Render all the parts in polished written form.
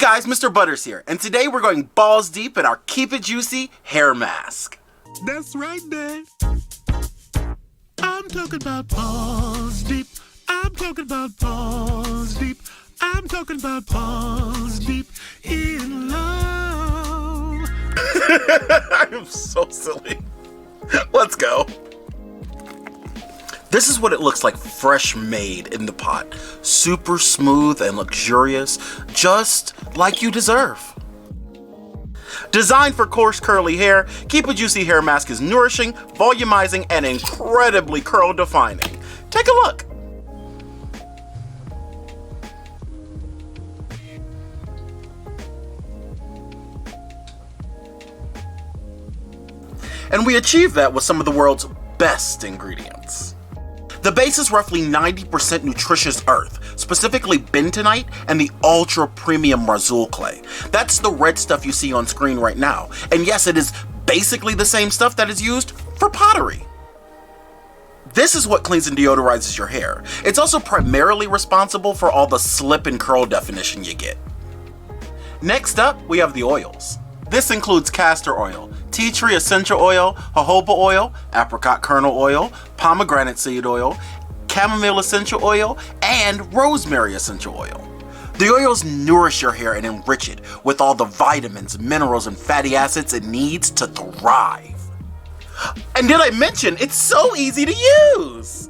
guys, Mr. Butters here, and today we're going balls deep in our Keep It Juicy hair mask. That's right, Dave. I'm talking about balls deep. I'm talking about balls deep. I'm talking about balls deep in love. I am so silly. Let's go. This is what it looks like fresh made in the pot. Super smooth and luxurious, just like you deserve. Designed for coarse curly hair, Keep It Juicy hair mask is nourishing, volumizing, and incredibly curl defining. Take a look. And we achieve that with some of the world's best ingredients. The base is roughly 90% nutritious earth, specifically bentonite and the ultra premium Marzul clay. That's the red stuff you see on screen right now. And yes, it is basically the same stuff that is used for pottery. This is what cleans and deodorizes your hair. It's also primarily responsible for all the slip and curl definition you get. Next up, we have the oils. This includes castor oil, tea tree essential oil, jojoba oil, apricot kernel oil, pomegranate seed oil, chamomile essential oil, and rosemary essential oil. The oils nourish your hair and enrich it with all the vitamins, minerals, and fatty acids it needs to thrive. And did I mention it's so easy to use?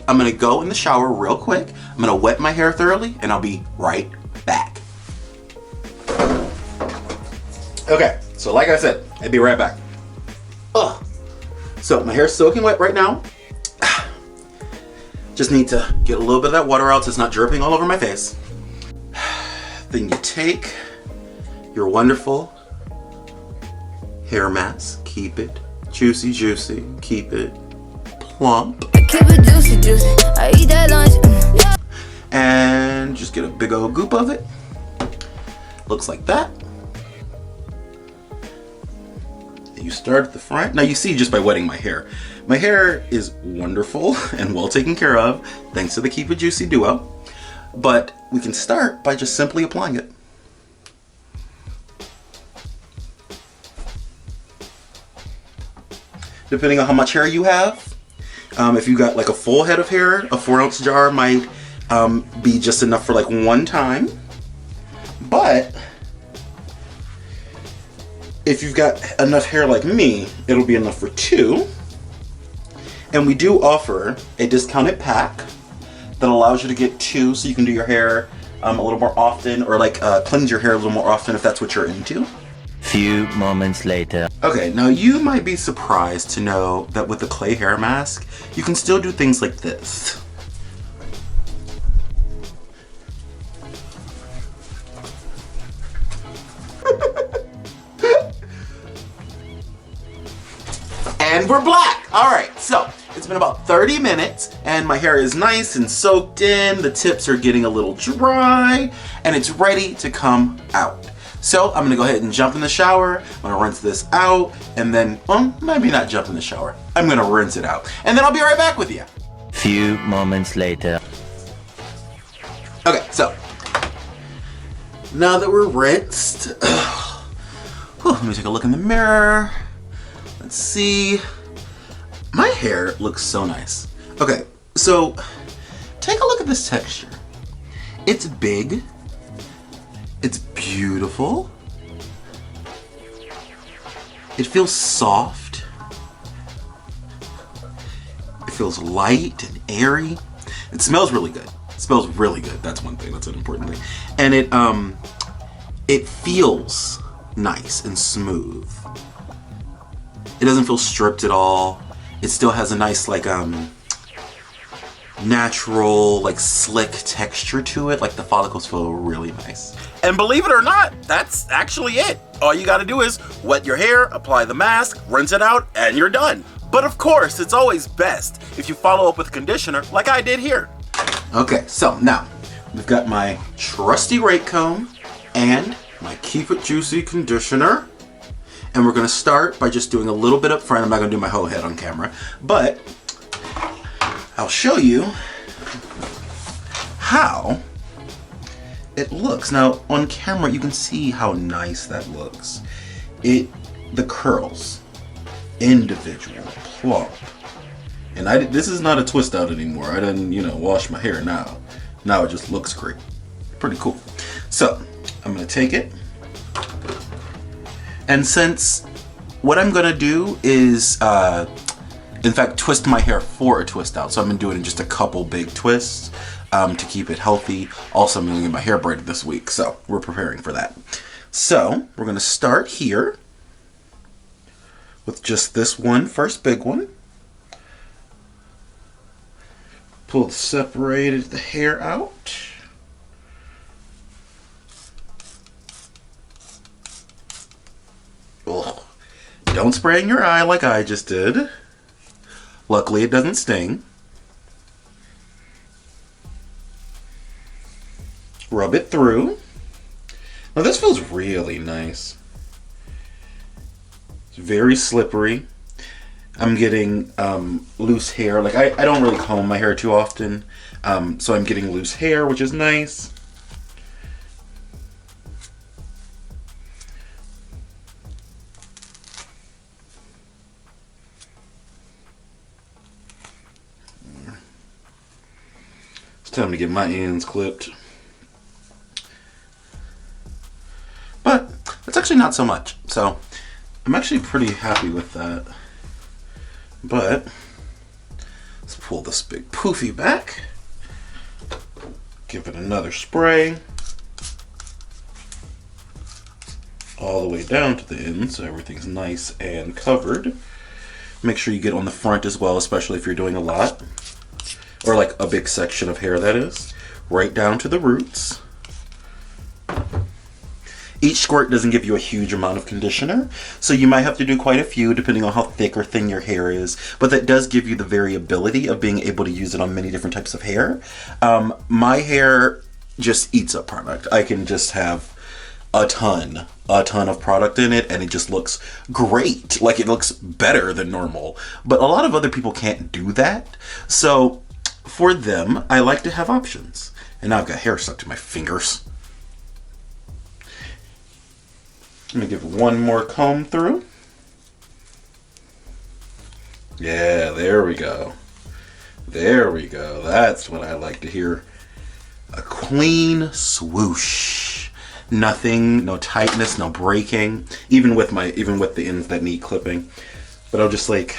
I'm gonna go in the shower real quick. I'm gonna wet my hair thoroughly, and I'll be right back. Okay, so like I said, I'll be right back. So my hair's soaking wet right now. Just need to get a little bit of that water out so it's not dripping all over my face. Then you take your wonderful hair mask, keep it juicy, juicy, keep it plump. I keep it juicy, juicy. I eat that lunch. And just get a big old goop of it. Looks like that. You start at the front. Now you see just by wetting my hair. My hair is wonderful and well taken care of thanks to the Keep It Juicy duo. But we can start by just simply applying it. Depending on how much hair you have, if you got like a full head of hair, a 4-ounce jar might be just enough for like one time. But if you've got enough hair like me, it'll be enough for 2. And we do offer a discounted pack that allows you to get 2 so you can do your hair a little more often, or like cleanse your hair a little more often if that's what you're into. Few moments later. Okay, now you might be surprised to know that with the clay hair mask, you can still do things like this. And we're black. All right, so it's been about 30 minutes and my hair is nice and soaked in. The tips are getting a little dry and it's ready to come out. So I'm gonna go ahead and jump in the shower. I'm gonna rinse this out and then, well, maybe not jump in the shower. I'm gonna rinse it out and then I'll be right back with you. Few moments later. Okay, so now that we're rinsed, let me take a look in the mirror. Let's see. My hair looks so nice. Okay, so take a look at this texture. It's big. It's beautiful. It feels soft. It feels light and airy. It smells really good. It smells really good. That's one thing. That's an important thing. And it feels nice and smooth. It doesn't feel stripped at all. It still has a nice like natural like slick texture to it. Like the follicles feel really nice. And believe it or not, that's actually it. All you gotta do is wet your hair, apply the mask, rinse it out, and you're done. But of course, it's always best if you follow up with conditioner like I did here. Okay, so now we've got my trusty rake comb and my Keep It Juicy conditioner. And we're gonna start by just doing a little bit up front. I'm not gonna do my whole head on camera, but I'll show you how it looks. Now on camera you can see how nice that looks. The curls, individual, plump. And this is not a twist out anymore. I didn't, wash my hair now. Now it just looks great. Pretty cool. So I'm gonna take it. And since what I'm gonna do is, in fact, twist my hair for a twist out. So I'm gonna do it in just a couple big twists to keep it healthy. Also, I'm gonna get my hair braided this week, so we're preparing for that. So we're gonna start here with just this one first big one. Pull the hair out. Ugh. Don't spray in your eye like I just did. Luckily it doesn't sting. Rub it through. Now this feels really nice. It's very slippery. I'm getting loose hair. Like I don't really comb my hair too often. So I'm getting loose hair, which is nice. It's time to get my ends clipped. But it's actually not so much. So I'm actually pretty happy with that. But let's pull this big poofy back. Give it another spray. All the way down to the end so everything's nice and covered. Make sure you get on the front as well, especially if you're doing a lot. Or like a big section of hair, that is. Right down to the roots. Each squirt doesn't give you a huge amount of conditioner, so you might have to do quite a few depending on how thick or thin your hair is, but that does give you the variability of being able to use it on many different types of hair. My hair just eats up product. I can just have a ton of product in it and it just looks great. Like it looks better than normal, but a lot of other people can't do that. So for them, I like to have options. And now I've got hair stuck to my fingers. I'm gonna give one more comb through. Yeah, there we go. There we go. That's what I like to hear. A clean swoosh. Nothing, no tightness, no breaking. Even with the ends that need clipping. But I'll just like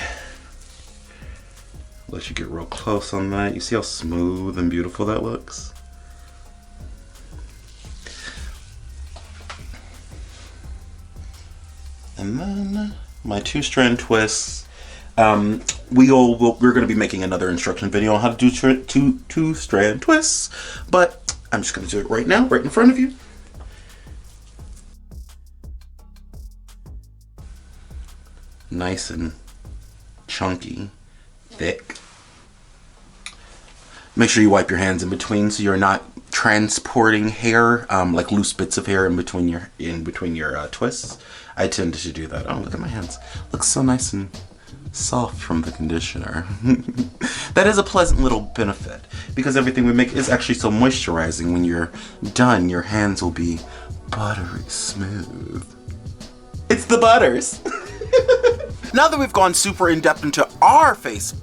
let you get real close on that. You see how smooth and beautiful that looks? And then my 2-strand twists. We're going to be making another instruction video on how to do two-strand twists, but I'm just going to do it right now, right in front of you. Nice and chunky, thick. Make sure you wipe your hands in between so you're not transporting hair, like loose bits of hair in between your twists. I tend to do that. Oh, look at my hands. Looks so nice and soft from the conditioner. That is a pleasant little benefit because everything we make is actually so moisturizing. When you're done, your hands will be buttery smooth. It's the butters. Now that we've gone super in-depth into our face,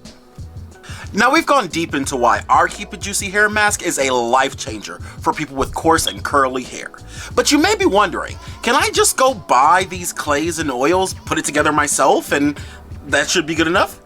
now we've gone deep into why our Keep It Juicy hair mask is a life changer for people with coarse and curly hair. But you may be wondering, can I just go buy these clays and oils, put it together myself, and that should be good enough?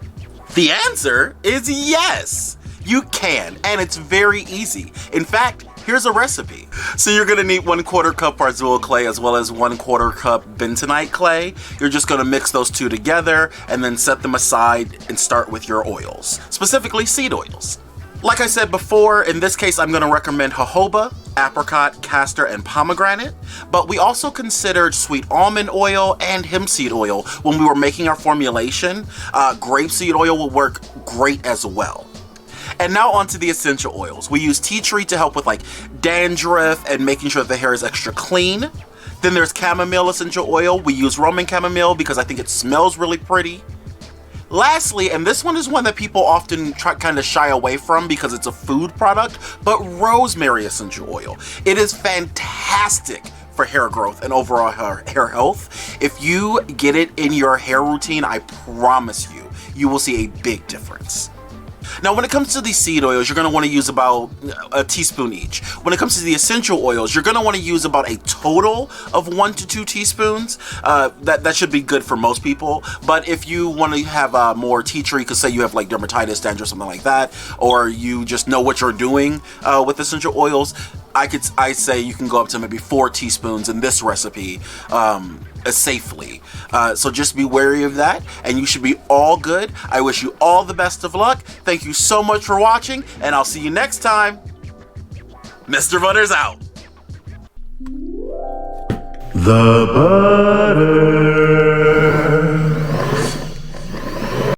The answer is yes, you can, and it's very easy. In fact, here's a recipe. So you're gonna need 1/4 cup Marzul clay as well as 1/4 cup bentonite clay. You're just gonna mix those two together and then set them aside and start with your oils, specifically seed oils. Like I said before, in this case, I'm gonna recommend jojoba, apricot, castor, and pomegranate, but we also considered sweet almond oil and hemp seed oil when we were making our formulation. Grapeseed oil will work great as well. And now onto the essential oils. We use tea tree to help with like dandruff and making sure the hair is extra clean. Then there's chamomile essential oil. We use Roman chamomile because I think it smells really pretty. Lastly, and this one is one that people often kind of shy away from because it's a food product, but rosemary essential oil. It is fantastic for hair growth and overall hair health. If you get it in your hair routine, I promise you, you will see a big difference. Now, when it comes to these seed oils, you're going to want to use about a teaspoon each. When it comes to the essential oils, you're going to want to use about a total of 1 to 2 teaspoons. That should be good for most people. But if you want to have more tea tree, because say you have like dermatitis, dandruff, something like that, or you just know what you're doing with essential oils, I say you can go up to maybe 4 teaspoons in this recipe safely. So just be wary of that, and you should be all good. I wish you all the best of luck. Thank you so much for watching, and I'll see you next time. Mr. Butter's out. The butter.